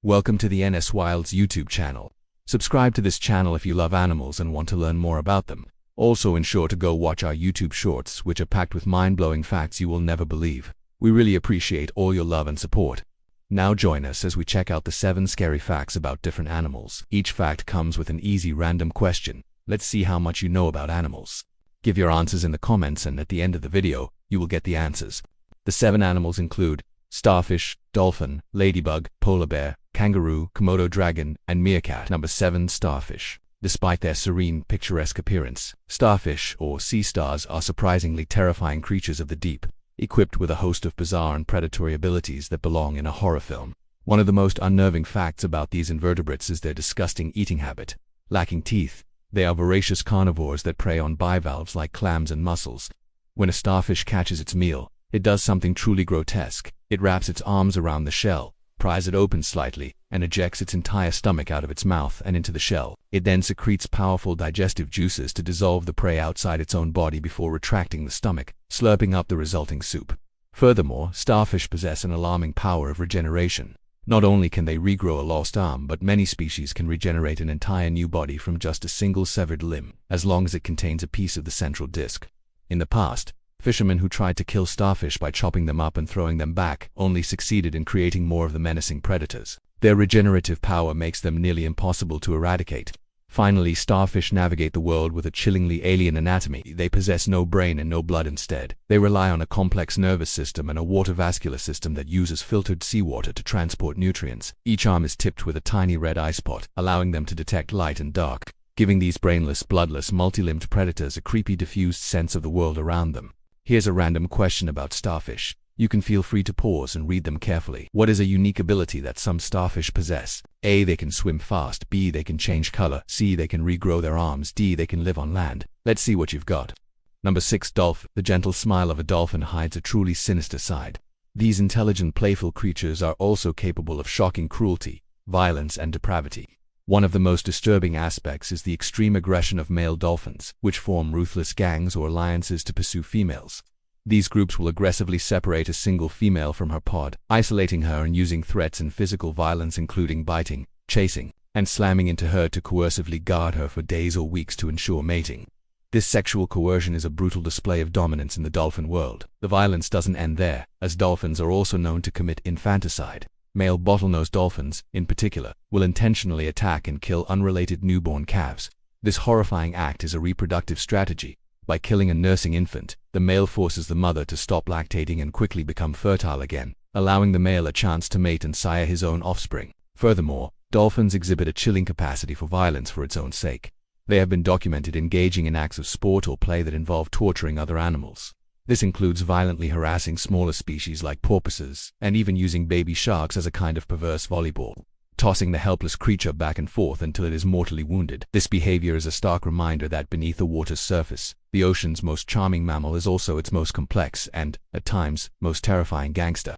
Welcome to the NS Wilds YouTube channel. Subscribe to this channel if you love animals and want to learn more about them. Also ensure to go watch our YouTube shorts, which are packed with mind-blowing facts you will never believe. We really appreciate all your love and support. Now join us as we check out the 7 scary facts about different animals. Each fact comes with an easy random question. Let's see how much you know about animals. Give your answers in the comments, and at the end of the video, you will get the answers. The 7 animals include starfish, dolphin, ladybug, polar bear, kangaroo, Komodo dragon, and meerkat. Number 7. Starfish. Despite their serene, picturesque appearance, starfish, or sea stars, are surprisingly terrifying creatures of the deep, equipped with a host of bizarre and predatory abilities that belong in a horror film. One of the most unnerving facts about these invertebrates is their disgusting eating habit. Lacking teeth, they are voracious carnivores that prey on bivalves like clams and mussels. When a starfish catches its meal, it does something truly grotesque. It wraps its arms around the shell, pries it open slightly, and ejects its entire stomach out of its mouth and into the shell. It then secretes powerful digestive juices to dissolve the prey outside its own body before retracting the stomach, slurping up the resulting soup. Furthermore, starfish possess an alarming power of regeneration. Not only can they regrow a lost arm, but many species can regenerate an entire new body from just a single severed limb, as long as it contains a piece of the central disc. In the past, fishermen who tried to kill starfish by chopping them up and throwing them back only succeeded in creating more of the menacing predators. Their regenerative power makes them nearly impossible to eradicate. Finally, starfish navigate the world with a chillingly alien anatomy. They possess no brain and no blood instead. They rely on a complex nervous system and a water-vascular system that uses filtered seawater to transport nutrients. Each arm is tipped with a tiny red eye spot, allowing them to detect light and dark, giving these brainless, bloodless, multi-limbed predators a creepy, diffused sense of the world around them. Here's a random question about starfish. You can feel free to pause and read them carefully. What is a unique ability that some starfish possess? A. They can swim fast. B. They can change color. C. They can regrow their arms. D. They can live on land. Let's see what you've got. Number 6. Dolphin. The gentle smile of a dolphin hides a truly sinister side. These intelligent, playful creatures are also capable of shocking cruelty, violence, and depravity. One of the most disturbing aspects is the extreme aggression of male dolphins, which form ruthless gangs or alliances to pursue females. These groups will aggressively separate a single female from her pod, isolating her and using threats and physical violence, including biting, chasing, and slamming into her to coercively guard her for days or weeks to ensure mating. This sexual coercion is a brutal display of dominance in the dolphin world. The violence doesn't end there, as dolphins are also known to commit infanticide. Male bottlenose dolphins, in particular, will intentionally attack and kill unrelated newborn calves. This horrifying act is a reproductive strategy. By killing a nursing infant, the male forces the mother to stop lactating and quickly become fertile again, allowing the male a chance to mate and sire his own offspring. Furthermore, dolphins exhibit a chilling capacity for violence for its own sake. They have been documented engaging in acts of sport or play that involve torturing other animals. This includes violently harassing smaller species like porpoises, and even using baby sharks as a kind of perverse volleyball, tossing the helpless creature back and forth until it is mortally wounded. This behavior is a stark reminder that beneath the water's surface, the ocean's most charming mammal is also its most complex and, at times, most terrifying gangster.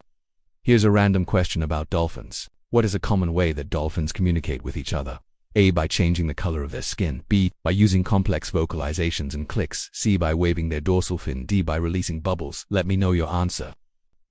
Here's a random question about dolphins. What is a common way that dolphins communicate with each other? A. By changing the color of their skin. B. By using complex vocalizations and clicks. C. By waving their dorsal fin. D. By releasing bubbles. Let me know your answer.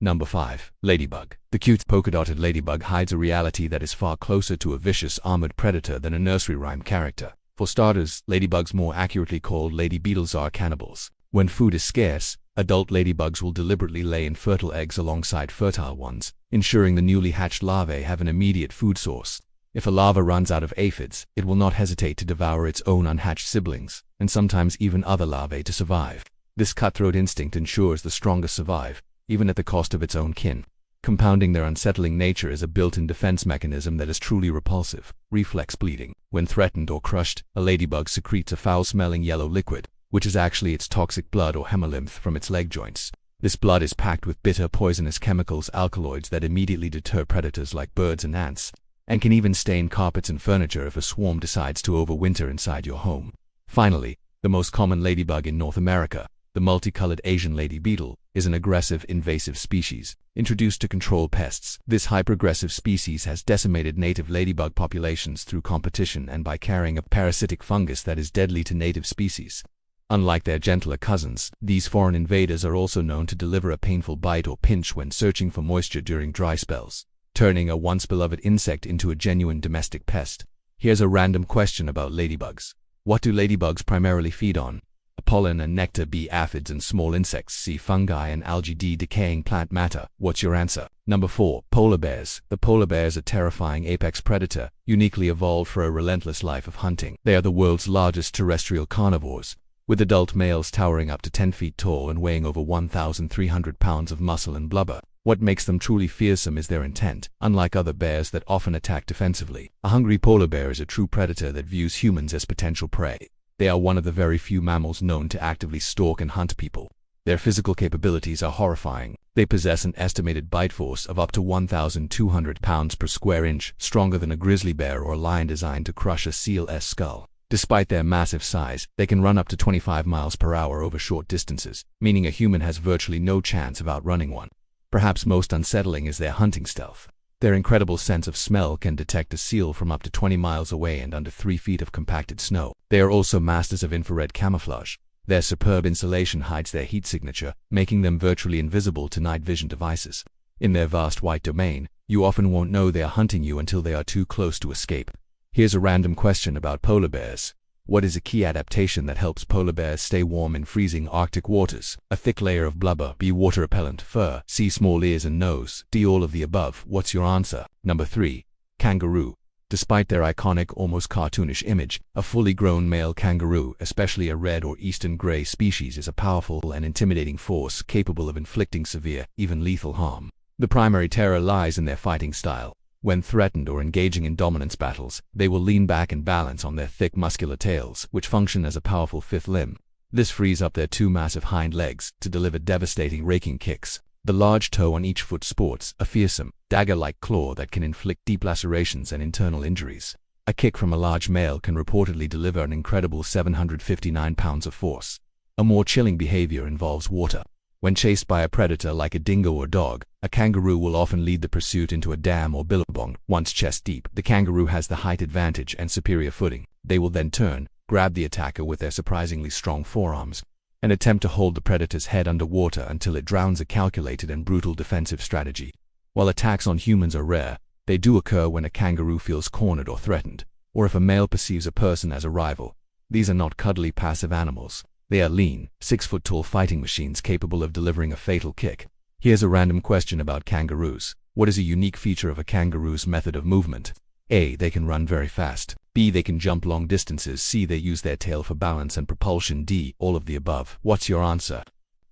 Number 5. Ladybug. The cute, polka-dotted ladybug hides a reality that is far closer to a vicious, armored predator than a nursery rhyme character. For starters, ladybugs, more accurately called lady beetles, are cannibals. When food is scarce, adult ladybugs will deliberately lay infertile eggs alongside fertile ones, ensuring the newly hatched larvae have an immediate food source. If a larva runs out of aphids, it will not hesitate to devour its own unhatched siblings, and sometimes even other larvae to survive. This cutthroat instinct ensures the strongest survive, even at the cost of its own kin. Compounding their unsettling nature is a built-in defense mechanism that is truly repulsive: reflex bleeding. When threatened or crushed, a ladybug secretes a foul-smelling yellow liquid, which is actually its toxic blood or hemolymph from its leg joints. This blood is packed with bitter, poisonous chemicals, alkaloids that immediately deter predators like birds and ants, and can even stain carpets and furniture if a swarm decides to overwinter inside your home. Finally, the most common ladybug in North America, the multicolored Asian lady beetle, is an aggressive, invasive species, introduced to control pests. This hyper-aggressive species has decimated native ladybug populations through competition and by carrying a parasitic fungus that is deadly to native species. Unlike their gentler cousins, these foreign invaders are also known to deliver a painful bite or pinch when searching for moisture during dry spells. turning a once beloved insect into a genuine domestic pest. Here's a random question about ladybugs. What do ladybugs primarily feed on? Pollen and nectar. B. Aphids and small insects. C. Fungi and algae. D. Decaying plant matter. What's your answer? Number 4. Polar bears. The polar bear is a terrifying apex predator, uniquely evolved for a relentless life of hunting. They are the world's largest terrestrial carnivores, with adult males towering up to 10 feet tall and weighing over 1,300 pounds of muscle and blubber. What makes them truly fearsome is their intent. Unlike other bears that often attack defensively, a hungry polar bear is a true predator that views humans as potential prey. They are one of the very few mammals known to actively stalk and hunt people. Their physical capabilities are horrifying. They possess an estimated bite force of up to 1,200 pounds per square inch, stronger than a grizzly bear or lion, designed to crush a seal's skull. Despite their massive size, they can run up to 25 miles per hour over short distances, meaning a human has virtually no chance of outrunning one. Perhaps most unsettling is their hunting stealth. Their incredible sense of smell can detect a seal from up to 20 miles away and under 3 feet of compacted snow. They are also masters of infrared camouflage. Their superb insulation hides their heat signature, making them virtually invisible to night vision devices. In their vast white domain, you often won't know they are hunting you until they are too close to escape. Here's a random question about polar bears. What is a key adaptation that helps polar bears stay warm in freezing Arctic waters? A thick layer of blubber. B. Water repellent fur. C. Small ears and nose. D. All of the above. What's your answer? Number 3. Kangaroo. Despite their iconic, almost cartoonish image, a fully grown male kangaroo, especially a red or eastern gray species, is a powerful and intimidating force capable of inflicting severe, even lethal harm. The primary terror lies in their fighting style. When threatened or engaging in dominance battles, they will lean back and balance on their thick muscular tails, which function as a powerful fifth limb. This frees up their 2 massive hind legs to deliver devastating raking kicks. The large toe on each foot sports a fearsome, dagger-like claw that can inflict deep lacerations and internal injuries. A kick from a large male can reportedly deliver an incredible 759 pounds of force. A more chilling behavior involves water. When chased by a predator like a dingo or dog, a kangaroo will often lead the pursuit into a dam or billabong. Once chest deep, the kangaroo has the height advantage and superior footing. They will then turn, grab the attacker with their surprisingly strong forearms, and attempt to hold the predator's head underwater until it drowns. A calculated and brutal defensive strategy. While attacks on humans are rare, they do occur when a kangaroo feels cornered or threatened, or if a male perceives a person as a rival. These are not cuddly passive animals. They are lean, 6-foot-tall fighting machines capable of delivering a fatal kick. Here's a random question about kangaroos. What is a unique feature of a kangaroo's method of movement? A. They can run very fast. B. They can jump long distances. C. They use their tail for balance and propulsion. D. All of the above. What's your answer?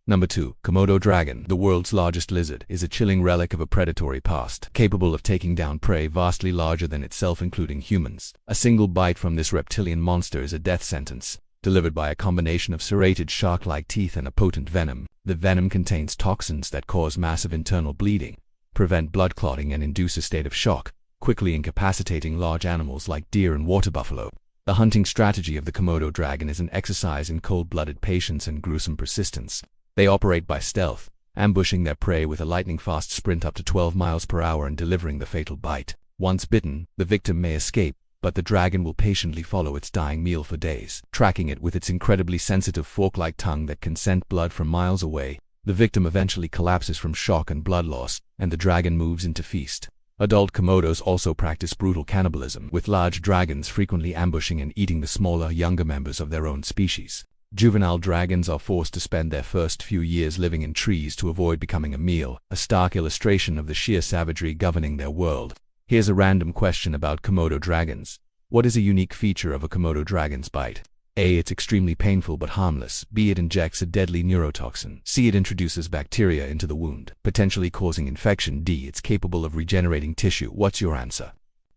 Number 2. Komodo dragon. The world's largest lizard is a chilling relic of a predatory past, capable of taking down prey vastly larger than itself, including humans. A single bite from this reptilian monster is a death sentence, delivered by a combination of serrated shark-like teeth and a potent venom. The venom contains toxins that cause massive internal bleeding, prevent blood clotting, and induce a state of shock, quickly incapacitating large animals like deer and water buffalo. The hunting strategy of the Komodo dragon is an exercise in cold-blooded patience and gruesome persistence. They operate by stealth, ambushing their prey with a lightning-fast sprint up to 12 miles per hour and delivering the fatal bite. Once bitten, the victim may escape, but the dragon will patiently follow its dying meal for days, tracking it with its incredibly sensitive fork-like tongue that can scent blood from miles away. The victim eventually collapses from shock and blood loss, and the dragon moves into feast. Adult Komodos also practice brutal cannibalism, with large dragons frequently ambushing and eating the smaller, younger members of their own species. Juvenile dragons are forced to spend their first few years living in trees to avoid becoming a meal, a stark illustration of the sheer savagery governing their world. Here's a random question about Komodo dragons. What is a unique feature of a Komodo dragon's bite? A. It's extremely painful but harmless. B. It injects a deadly neurotoxin. C. It introduces bacteria into the wound, potentially causing infection. D. It's capable of regenerating tissue. What's your answer?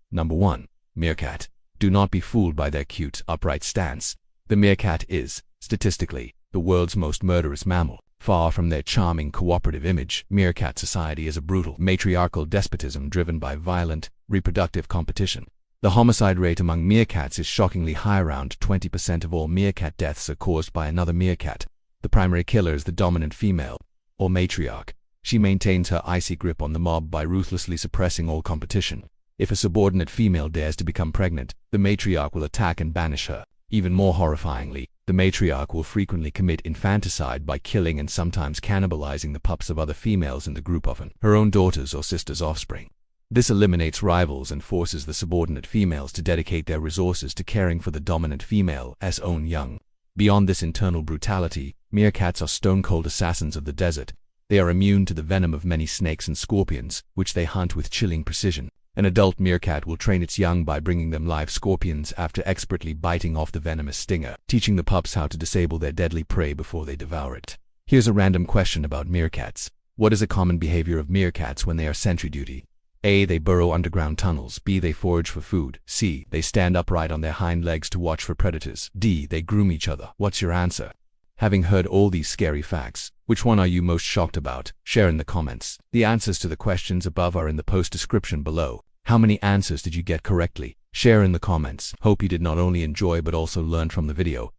Number 1. Meerkat. Do not be fooled by their cute, upright stance. The meerkat is, statistically, the world's most murderous mammal. Far from their charming cooperative image, meerkat society is a brutal, matriarchal despotism driven by violent, reproductive competition. The homicide rate among meerkats is shockingly high. Around 20% of all meerkat deaths are caused by another meerkat. The primary killer is the dominant female, or matriarch. She maintains her icy grip on the mob by ruthlessly suppressing all competition. If a subordinate female dares to become pregnant, the matriarch will attack and banish her. Even more horrifyingly, the matriarch will frequently commit infanticide by killing and sometimes cannibalizing the pups of other females in the group, often her own daughters or sisters' offspring. This eliminates rivals and forces the subordinate females to dedicate their resources to caring for the dominant female's own young. Beyond this internal brutality, meerkats are stone-cold assassins of the desert. They are immune to the venom of many snakes and scorpions, which they hunt with chilling precision. An adult meerkat will train its young by bringing them live scorpions after expertly biting off the venomous stinger, teaching the pups how to disable their deadly prey before they devour it. Here's a random question about meerkats. What is a common behavior of meerkats when they are sentry duty? A. They burrow underground tunnels. B. They forage for food. C. They stand upright on their hind legs to watch for predators. D. They groom each other. What's your answer? Having heard all these scary facts, which one are you most shocked about? Share in the comments. The answers to the questions above are in the post description below. How many answers did you get correctly? Share in the comments. Hope you did not only enjoy but also learn from the video.